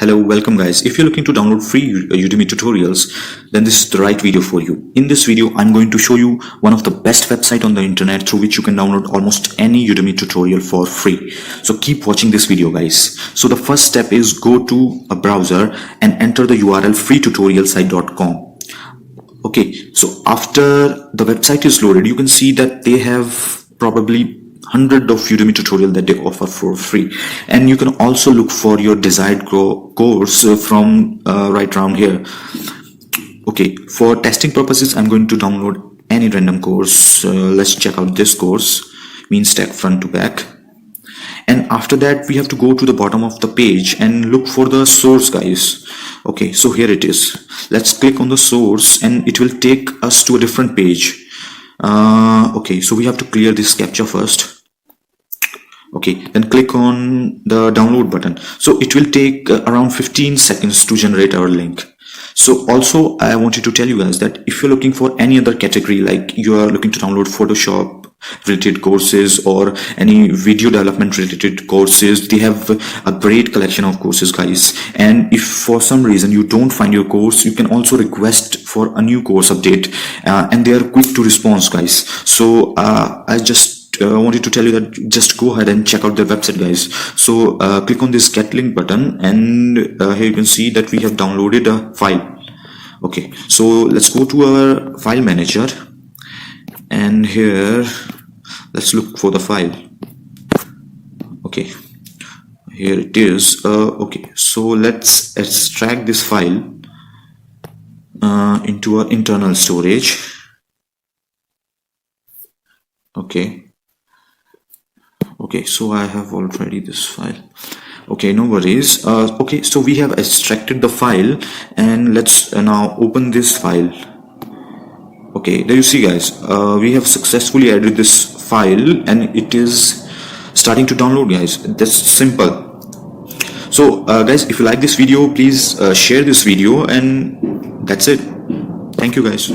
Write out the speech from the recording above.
Hello, welcome guys. If you're looking to download free Udemy tutorials, then this is the right video for you. In this video, I'm going to show you one of the best websites on the internet through which you can download almost any Udemy tutorial for free. So keep watching this video guys. So the first step is go to a browser and enter the URL freetutorialsite.com. Okay, so after the website is loaded, you can see that they have probably hundred of Udemy tutorial that they offer for free, and you can also look for your desired course from right around here. Okay, for testing purposes, I'm going to download any random course. Let's check out this course, mean stack front to back. And after that, we have to go to the bottom of the page and look for the source guys. Okay, so here it is. Let's click on the source and it will take us to a different page. Okay, so we have to clear this captcha first. Okay, then click on the download button. So it will take around 15 seconds to generate our link. So also I wanted to tell you guys that if you're looking for any other category, like you are looking to download Photoshop related courses or any video development related courses, they have a great collection of courses guys. And if for some reason you don't find your course, you can also request for a new course update, and they are quick to respond guys. So I just wanted to tell you that just go ahead and check out their website guys. So click on this get link button, and here you can see that we have downloaded a file. Okay, so let's go to our file manager, and here let's look for the file. Okay, here it is. Okay, so let's extract this file into our internal storage. Okay, so I have already this file. Okay, no worries. Okay, so we have extracted the file, and let's now open this file. Okay, there you see guys, we have successfully added this file and it is starting to download guys. That's simple. So guys, if you like this video, please share this video, and that's it. Thank you guys.